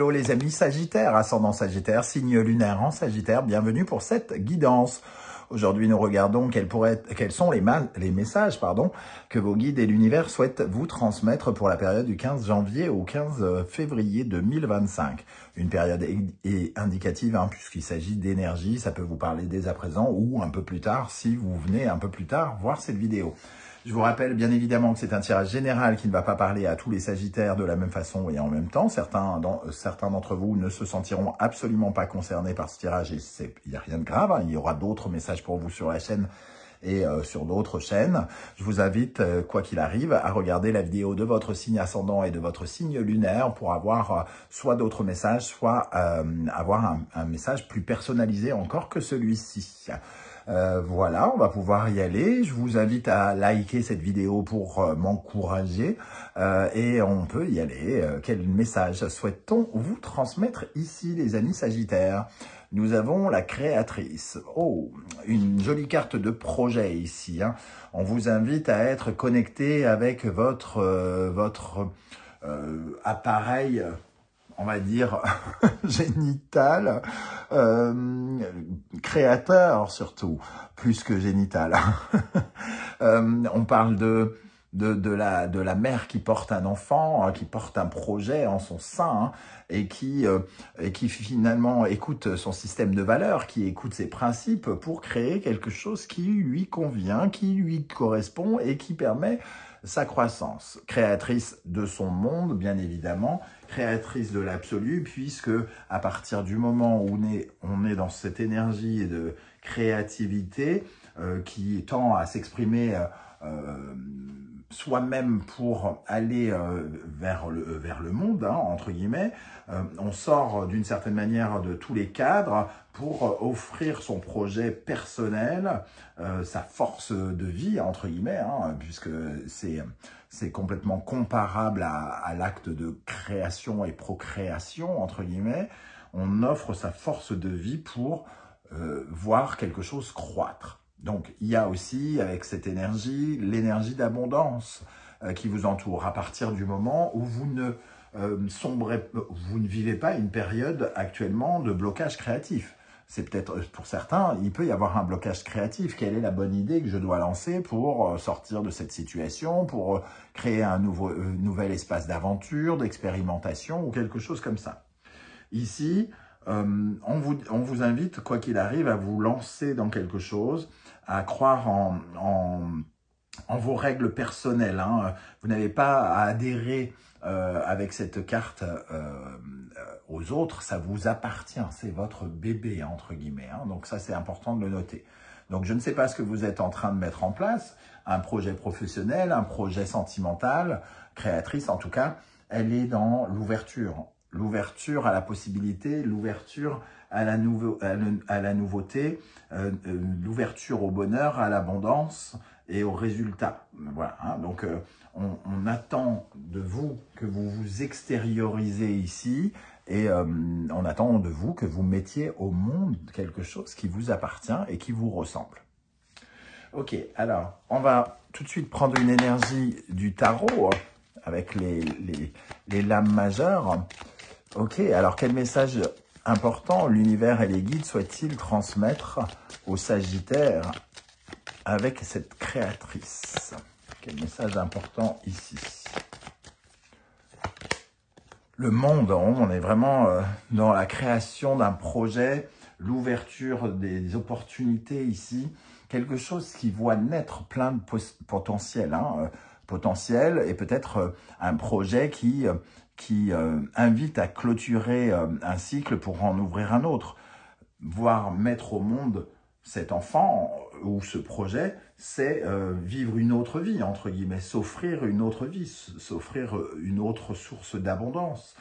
Hello les amis Sagittaires, ascendant Sagittaire, signe lunaire en Sagittaire, bienvenue pour cette guidance. Aujourd'hui, nous regardons quels sont les messages que vos guides et l'univers souhaitent vous transmettre pour la période du 15 janvier au 15 février 2025. Une période indicative puisqu'il s'agit d'énergie, ça peut vous parler dès à présent ou un peu plus tard si vous venez un peu plus tard voir cette vidéo. Je vous rappelle bien évidemment que c'est un tirage général qui ne va pas parler à tous les Sagittaires de la même façon et en même temps. Certains d'entre vous ne se sentiront absolument pas concernés par ce tirage et il n'y a rien de grave. Il y aura d'autres messages pour vous sur la chaîne et sur d'autres chaînes. Je vous invite, quoi qu'il arrive, à regarder la vidéo de votre signe ascendant et de votre signe lunaire pour avoir soit d'autres messages, soit avoir un message plus personnalisé encore que celui-ci. Voilà, on va pouvoir y aller. Je vous invite à liker cette vidéo pour m'encourager et on peut y aller. Quel message souhaite-t-on vous transmettre ici, les amis Sagittaires? Nous avons la créatrice. Oh, une jolie carte de projet ici. On vous invite à être connecté avec votre appareil, on va dire, génital, créateur surtout, plus que génital. On parle de la mère qui porte un enfant, qui porte un projet en son sein, et qui finalement écoute son système de valeurs, qui écoute ses principes pour créer quelque chose qui lui convient, qui lui correspond et qui permet sa croissance. Créatrice de son monde, bien évidemment, créatrice de l'absolu, puisque à partir du moment où on est dans cette énergie de créativité qui tend à s'exprimer soi-même pour aller vers le monde, entre guillemets, on sort d'une certaine manière de tous les cadres pour offrir son projet personnel, sa force de vie, entre guillemets, puisque c'est complètement comparable à l'acte de création et procréation, entre guillemets. On offre sa force de vie pour voir quelque chose croître. Donc, il y a aussi, avec cette énergie, l'énergie d'abondance qui vous entoure. À partir du moment où vous ne vivez pas une période actuellement de blocage créatif. C'est peut-être, pour certains, il peut y avoir un blocage créatif. Quelle est la bonne idée que je dois lancer pour sortir de cette situation, pour créer un nouvel espace d'aventure, d'expérimentation ou quelque chose comme ça. Ici, on vous invite, quoi qu'il arrive, à vous lancer dans quelque chose, à croire en vos règles personnelles. Vous n'avez pas à adhérer avec cette carte aux autres, ça vous appartient, c'est votre bébé, entre guillemets. Donc ça, c'est important de le noter. Donc je ne sais pas ce que vous êtes en train de mettre en place, un projet professionnel, un projet sentimental, créatrice en tout cas, elle est dans l'ouverture. L'ouverture à la possibilité, l'ouverture à la nouveauté, l'ouverture au bonheur, à l'abondance et au résultat. Voilà. Donc, on attend de vous que vous vous extériorisez ici et on attend de vous que vous mettiez au monde quelque chose qui vous appartient et qui vous ressemble. Ok, alors, on va tout de suite prendre une énergie du tarot avec les lames majeures. Ok, alors quel message important l'univers et les guides souhaitent-ils transmettre aux Sagittaires avec cette créatrice? Quel message important ici? Le monde, on est vraiment dans la création d'un projet, l'ouverture des opportunités ici, quelque chose qui voit naître plein de potentiel, potentiel et peut-être un projet qui invite à clôturer un cycle pour en ouvrir un autre. Voire mettre au monde cet enfant ou ce projet, c'est vivre une autre vie, entre guillemets, s'offrir une autre vie, s'offrir une autre source d'abondance.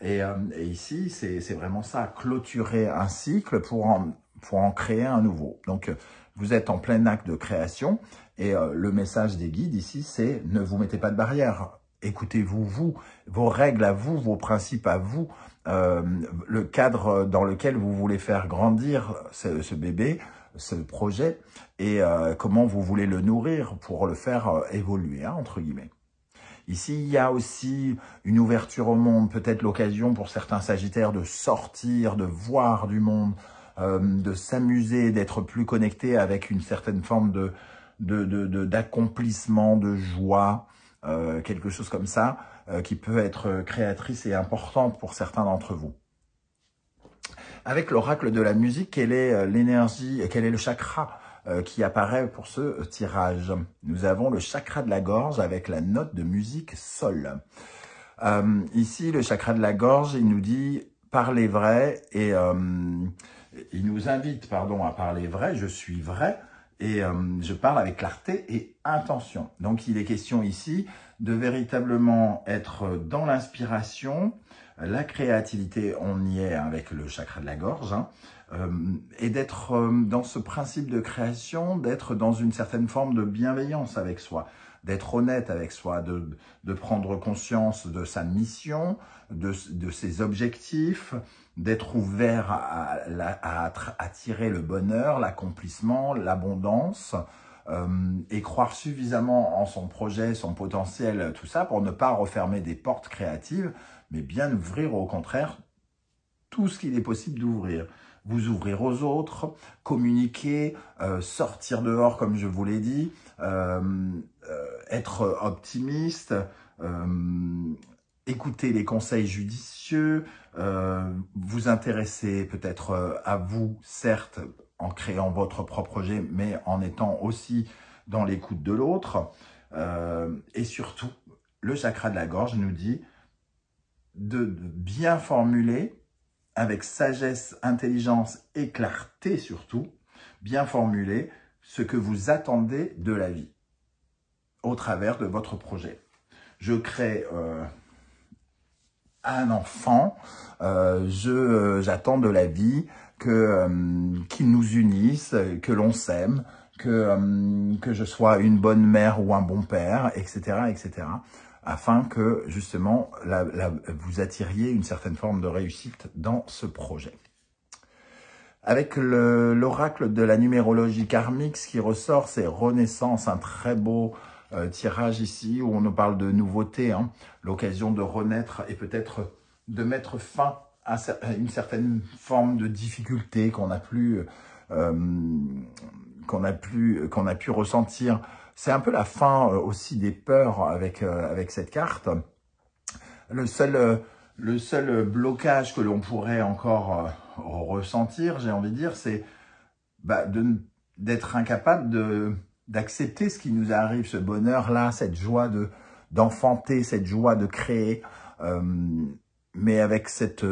Et ici, c'est vraiment ça, clôturer un cycle pour en créer un nouveau. Donc, vous êtes en plein acte de création et le message des guides ici, c'est ne vous mettez pas de barrière. Écoutez-vous, vos règles à vous, vos principes à vous, le cadre dans lequel vous voulez faire grandir ce bébé, ce projet, et comment vous voulez le nourrir pour le faire évoluer, entre guillemets. Ici, il y a aussi une ouverture au monde, peut-être l'occasion pour certains Sagittaires de sortir, de voir du monde, de s'amuser, d'être plus connecté avec une certaine forme d'accomplissement, de joie, quelque chose comme ça, qui peut être créatrice et importante pour certains d'entre vous. Avec l'oracle de la musique, quelle est l'énergie, quel est le chakra qui apparaît pour ce tirage? Nous avons le chakra de la gorge avec la note de musique Sol. Ici, le chakra de la gorge, il nous dit « parlez vrai » et il nous invite, pardon, à parler vrai, je suis vrai, et je parle avec clarté et intention. Donc, il est question ici de véritablement être dans l'inspiration, la créativité, on y est avec le chakra de la gorge, hein, et d'être dans ce principe de création, d'être dans une certaine forme de bienveillance avec soi, d'être honnête avec soi, de prendre conscience de sa mission, de ses objectifs, d'être ouvert à attirer le bonheur, l'accomplissement, l'abondance, et croire suffisamment en son projet, son potentiel, tout ça, pour ne pas refermer des portes créatives, mais bien ouvrir au contraire tout ce qu'il est possible d'ouvrir. Vous ouvrir aux autres, communiquer, sortir dehors comme je vous l'ai dit, être optimiste, écouter les conseils judicieux, vous intéresser peut-être à vous, certes, en créant votre propre projet, mais en étant aussi dans l'écoute de l'autre. Et surtout, le chakra de la gorge nous dit de bien formuler, avec sagesse, intelligence et clarté surtout, bien formuler ce que vous attendez de la vie au travers de votre projet. Je crée un enfant, j'attends de la vie qu'il nous unisse, que l'on s'aime, que je sois une bonne mère ou un bon père, etc., etc., afin que, justement, vous attiriez une certaine forme de réussite dans ce projet. Avec l'oracle de la numérologie karmique, ce qui ressort, c'est Renaissance, un très beau tirage ici, où on nous parle de nouveauté, hein, l'occasion de renaître et peut-être de mettre fin à une certaine forme de difficulté qu'on a pu ressentir. C'est un peu la fin aussi des peurs avec cette carte. Le seul blocage que l'on pourrait encore ressentir, j'ai envie de dire, c'est d'être incapable d'accepter ce qui nous arrive, ce bonheur-là, cette joie d'enfanter, cette joie de créer, mais avec cette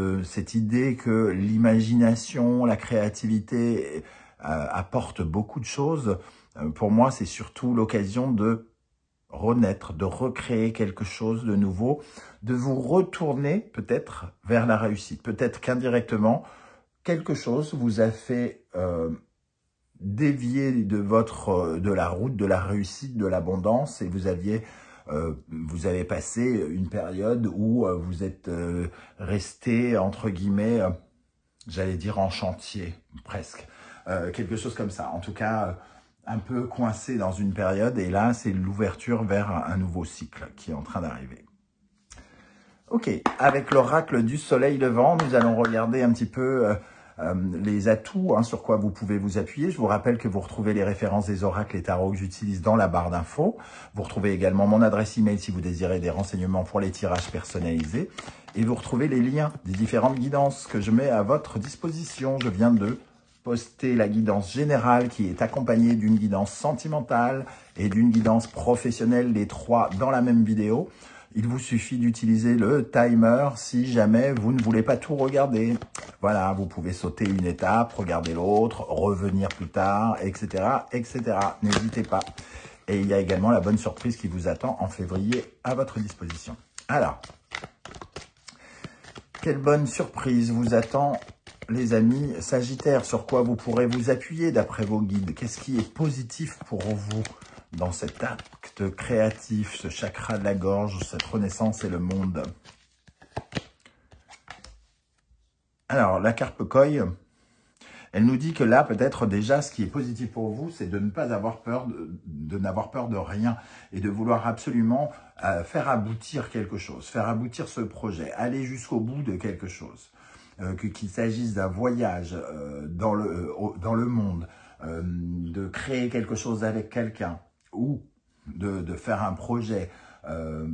idée que l'imagination, la créativité apporte beaucoup de choses. Pour moi, c'est surtout l'occasion de renaître, de recréer quelque chose de nouveau, de vous retourner peut-être vers la réussite. Peut-être qu'indirectement, quelque chose vous a fait dévier de la route de la réussite, de l'abondance, et vous avez passé une période où vous êtes resté, entre guillemets, j'allais dire en chantier, presque. Quelque chose comme ça. En tout cas, un peu coincé dans une période, et là, c'est l'ouverture vers un nouveau cycle qui est en train d'arriver. Ok, avec l'oracle du soleil levant, nous allons regarder un petit peu les atouts, hein, sur quoi vous pouvez vous appuyer. Je vous rappelle que vous retrouvez les références des oracles et tarots que j'utilise dans la barre d'infos. Vous retrouvez également mon adresse email si vous désirez des renseignements pour les tirages personnalisés. Et vous retrouvez les liens des différentes guidances que je mets à votre disposition. Je viens de poster la guidance générale qui est accompagnée d'une guidance sentimentale et d'une guidance professionnelle, les trois dans la même vidéo. Il vous suffit d'utiliser le timer si jamais vous ne voulez pas tout regarder. Voilà, vous pouvez sauter une étape, regarder l'autre, revenir plus tard, etc., etc. N'hésitez pas. Et il y a également la bonne surprise qui vous attend en février à votre disposition. Alors, quelle bonne surprise vous attend, les amis Sagittaires? Sur quoi vous pourrez vous appuyer d'après vos guides? Qu'est-ce qui est positif pour vous dans cet acte créatif, ce chakra de la gorge, cette renaissance et le monde? Alors, la carpe coille, Elle nous dit que là, peut-être déjà, ce qui est positif pour vous, c'est de ne pas avoir peur n'avoir peur de rien et de vouloir absolument faire aboutir quelque chose, faire aboutir ce projet, aller jusqu'au bout de quelque chose. Qu'il s'agisse d'un voyage dans le monde, de créer quelque chose avec quelqu'un ou de faire un projet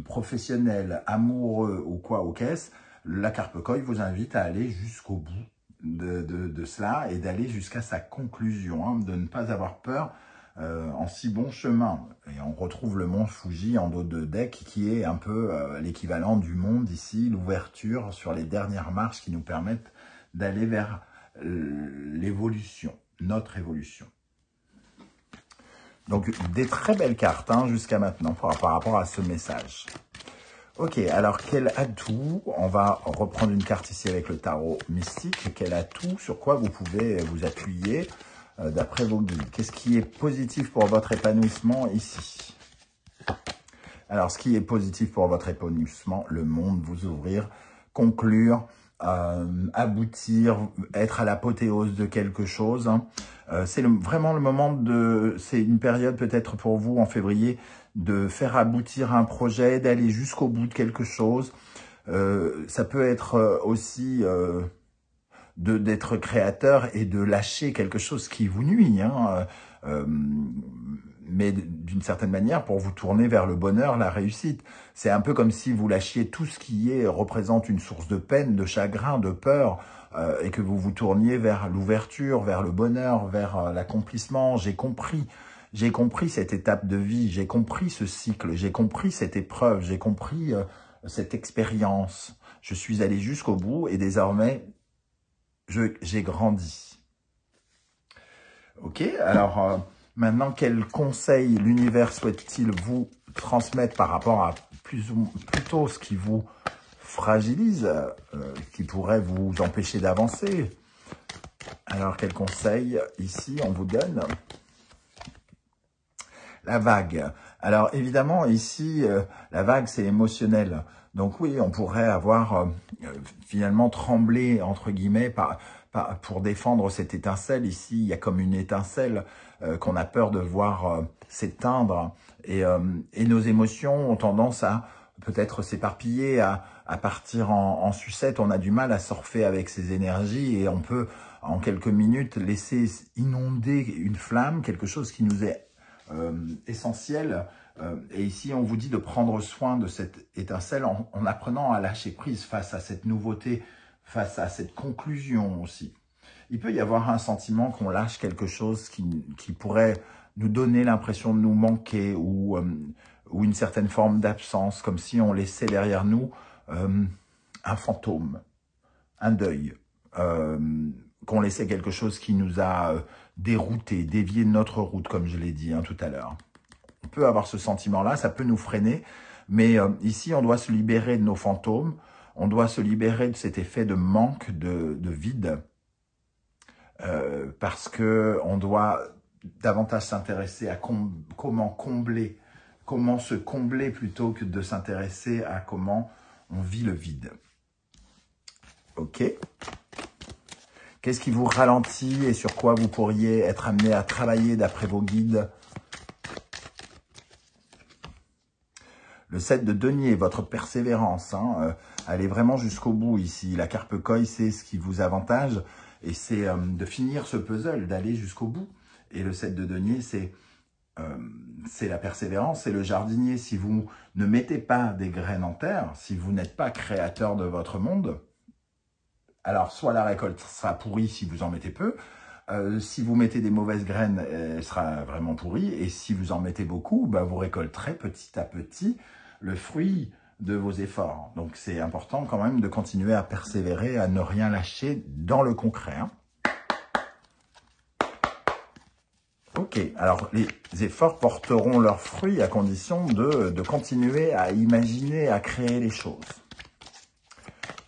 professionnel, amoureux ou quoi ou qu'est-ce, la Carpe-Koi vous invite à aller jusqu'au bout de cela et d'aller jusqu'à sa conclusion, hein, de ne pas avoir peur en si bon chemin. Et on retrouve le mont Fuji en dos de deck qui est un peu l'équivalent du monde ici, l'ouverture sur les dernières marches qui nous permettent d'aller vers l'évolution, notre évolution. Donc des très belles cartes hein, jusqu'à maintenant par rapport à ce message. Ok, alors quel atout? On va reprendre une carte ici avec le tarot mystique. Quel atout? Sur quoi vous pouvez vous appuyer d'après vos guides? Qu'est-ce qui est positif pour votre épanouissement ici? Alors, ce qui est positif pour votre épanouissement, le monde, vous ouvrir, conclure, aboutir, être à l'apothéose de quelque chose. Hein. C'est vraiment le moment c'est une période peut-être pour vous en février de faire aboutir un projet, d'aller jusqu'au bout de quelque chose. Ça peut être aussi d'être créateur et de lâcher quelque chose qui vous nuit, hein, mais d'une certaine manière pour vous tourner vers le bonheur, la réussite. C'est un peu comme si vous lâchiez tout ce qui représente une source de peine, de chagrin, de peur, et que vous vous tourniez vers l'ouverture, vers le bonheur, vers l'accomplissement. J'ai compris cette étape de vie, j'ai compris ce cycle, j'ai compris cette épreuve, j'ai compris cette expérience. Je suis allé jusqu'au bout et désormais, j'ai grandi. Ok, alors maintenant, quel conseil l'univers souhaite-t-il vous transmettre par rapport à plutôt ce qui vous fragilise, qui pourrait vous empêcher d'avancer? Alors, quel conseil ici on vous donne? La vague. Alors, évidemment, ici, la vague, c'est émotionnel. Donc oui, on pourrait avoir finalement tremblé, entre guillemets, pour défendre cette étincelle. Ici, il y a comme une étincelle qu'on a peur de voir s'éteindre. Et nos émotions ont tendance à peut-être s'éparpiller, à partir en sucette. On a du mal à surfer avec ces énergies et on peut, en quelques minutes, laisser inonder une flamme, quelque chose qui nous est essentiel. Et ici, on vous dit de prendre soin de cette étincelle en apprenant à lâcher prise face à cette nouveauté, face à cette conclusion aussi. Il peut y avoir un sentiment qu'on lâche quelque chose qui pourrait nous donner l'impression de nous manquer ou une certaine forme d'absence, comme si on laissait derrière nous un fantôme, un deuil, qu'on laissait quelque chose qui nous a dérouté, dévié de notre route, comme je l'ai dit hein, tout à l'heure. On peut avoir ce sentiment-là, ça peut nous freiner, mais ici, on doit se libérer de nos fantômes, on doit se libérer de cet effet de manque, de vide, parce que on doit davantage s'intéresser à comment combler, comment se combler plutôt que de s'intéresser à comment on vit le vide. Ok. Qu'est-ce qui vous ralentit et sur quoi vous pourriez être amené à travailler d'après vos guides? Le 7 de denier, votre persévérance, hein, allez vraiment jusqu'au bout ici. La Carpe-Koi, c'est ce qui vous avantage et c'est de finir ce puzzle, d'aller jusqu'au bout. Et le 7 de denier, c'est la persévérance, c'est le jardinier. Si vous ne mettez pas des graines en terre, si vous n'êtes pas créateur de votre monde, alors soit la récolte sera pourrie si vous en mettez peu, si vous mettez des mauvaises graines, elle sera vraiment pourrie, et si vous en mettez beaucoup, bah, vous récolterez petit à petit le fruit de vos efforts. Donc c'est important quand même de continuer à persévérer, à ne rien lâcher dans le concret. Hein. Ok, alors les efforts porteront leurs fruits à condition de continuer à imaginer, à créer les choses.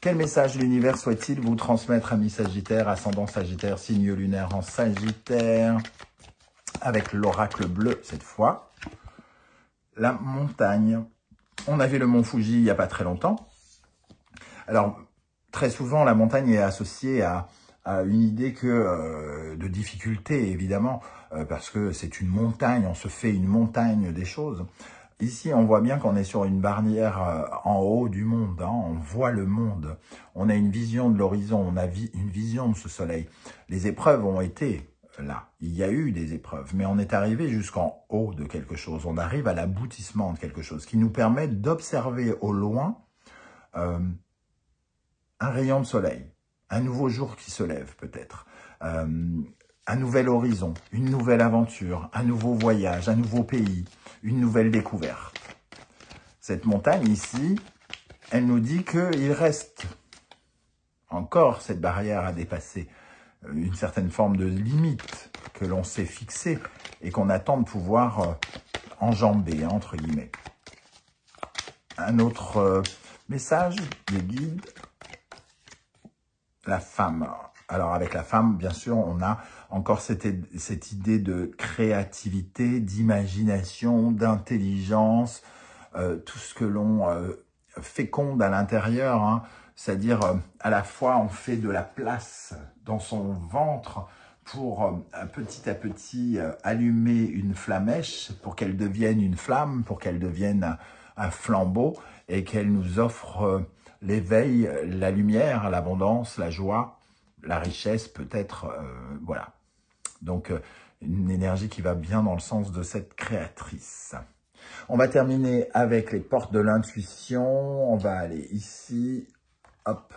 Quel message l'univers souhaite-t-il vous transmettre, ami Sagittaire, ascendant Sagittaire, signe lunaire en Sagittaire, avec l'oracle bleu cette fois. La montagne. On avait le mont Fuji il n'y a pas très longtemps. Alors, très souvent, la montagne est associée à une idée que de difficulté, évidemment, parce que c'est une montagne, on se fait une montagne des choses. Ici, on voit bien qu'on est sur une barrière en haut du monde, hein, on voit le monde, on a une vision de l'horizon, on a une vision de ce soleil. Les épreuves ont été là, il y a eu des épreuves, mais on est arrivé jusqu'en haut de quelque chose, on arrive à l'aboutissement de quelque chose qui nous permet d'observer au loin un rayon de soleil, un nouveau jour qui se lève peut-être, un nouvel horizon, une nouvelle aventure, un nouveau voyage, un nouveau pays, une nouvelle découverte. Cette montagne ici, elle nous dit qu'il reste encore cette barrière à dépasser, une certaine forme de limite que l'on s'est fixée et qu'on attend de pouvoir enjamber, entre guillemets. Un autre message des guides, la femme. Alors avec la femme, bien sûr, on a encore cette idée de créativité, d'imagination, d'intelligence, tout ce que l'on féconde à l'intérieur, hein, c'est-à-dire à la fois on fait de la place dans son ventre pour petit à petit allumer une flamèche, pour qu'elle devienne une flamme, pour qu'elle devienne un flambeau et qu'elle nous offre l'éveil, la lumière, l'abondance, la joie, la richesse peut-être, voilà. Donc, une énergie qui va bien dans le sens de cette créatrice. On va terminer avec les portes de l'intuition. On va aller ici, hop.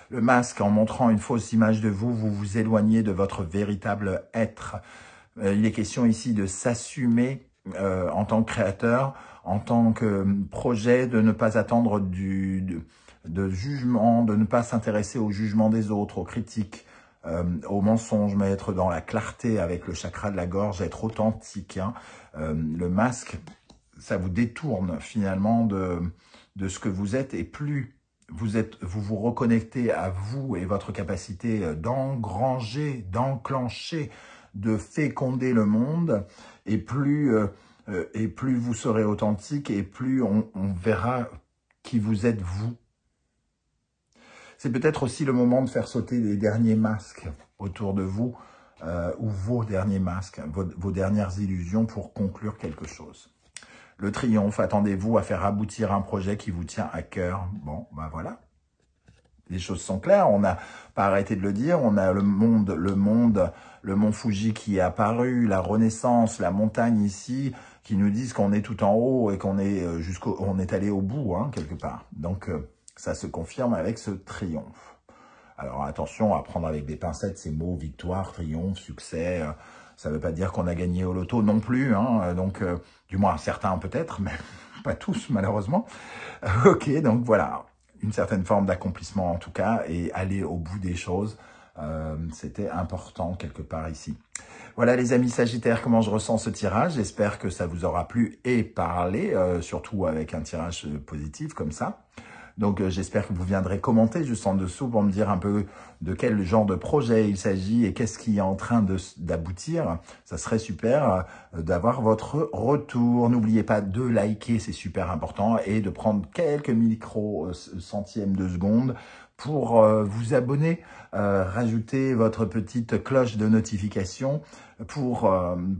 Le masque, en montrant une fausse image de vous, vous vous éloignez de votre véritable être. Il est question ici de s'assumer en tant que créateur, en tant que projet, de ne pas attendre de jugement, de ne pas s'intéresser au jugement des autres, aux critiques, aux mensonges, mais être dans la clarté avec le chakra de la gorge, être authentique. Hein. Le masque, ça vous détourne finalement de ce que vous êtes et plus vous vous reconnectez à vous et votre capacité d'engranger, d'enclencher, de féconder le monde et plus vous serez authentique et plus on verra qui vous êtes vous. C'est peut-être aussi le moment de faire sauter les derniers masques autour de vous, ou vos derniers masques, vos dernières illusions pour conclure quelque chose. Le triomphe, attendez-vous à faire aboutir un projet qui vous tient à cœur. Bon, ben voilà. Les choses sont claires, on n'a pas arrêté de le dire, on a le mont Fuji qui est apparu, la renaissance, la montagne ici, qui nous disent qu'on est tout en haut et qu'on est on est allé au bout, hein, quelque part. Donc, ça se confirme avec ce triomphe. Alors, attention à prendre avec des pincettes ces mots, victoire, triomphe, succès. Ça ne veut pas dire qu'on a gagné au loto non plus. Hein, donc, du moins, certains peut-être, mais pas tous, malheureusement. Ok, donc voilà. Une certaine forme d'accomplissement, en tout cas, et aller au bout des choses. C'était important, quelque part, ici. Voilà, les amis Sagittaires, comment je ressens ce tirage. J'espère que ça vous aura plu et parlé, surtout avec un tirage positif comme ça. Donc, j'espère que vous viendrez commenter juste en dessous pour me dire un peu de quel genre de projet il s'agit et qu'est-ce qui est en train d'aboutir. Ça serait super d'avoir votre retour. N'oubliez pas de liker, c'est super important, et de prendre quelques micro-centièmes de seconde pour vous abonner, rajouter votre petite cloche de notification pour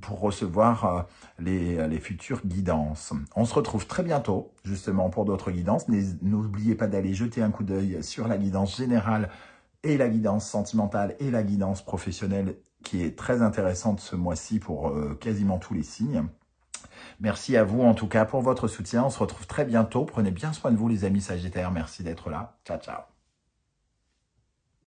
recevoir les futures guidances. On se retrouve très bientôt, justement, pour d'autres guidances. N'oubliez pas d'aller jeter un coup d'œil sur la guidance générale et la guidance sentimentale et la guidance professionnelle qui est très intéressante ce mois-ci pour quasiment tous les signes. Merci à vous, en tout cas, pour votre soutien. On se retrouve très bientôt. Prenez bien soin de vous, les amis Sagittaires. Merci d'être là. Ciao, ciao.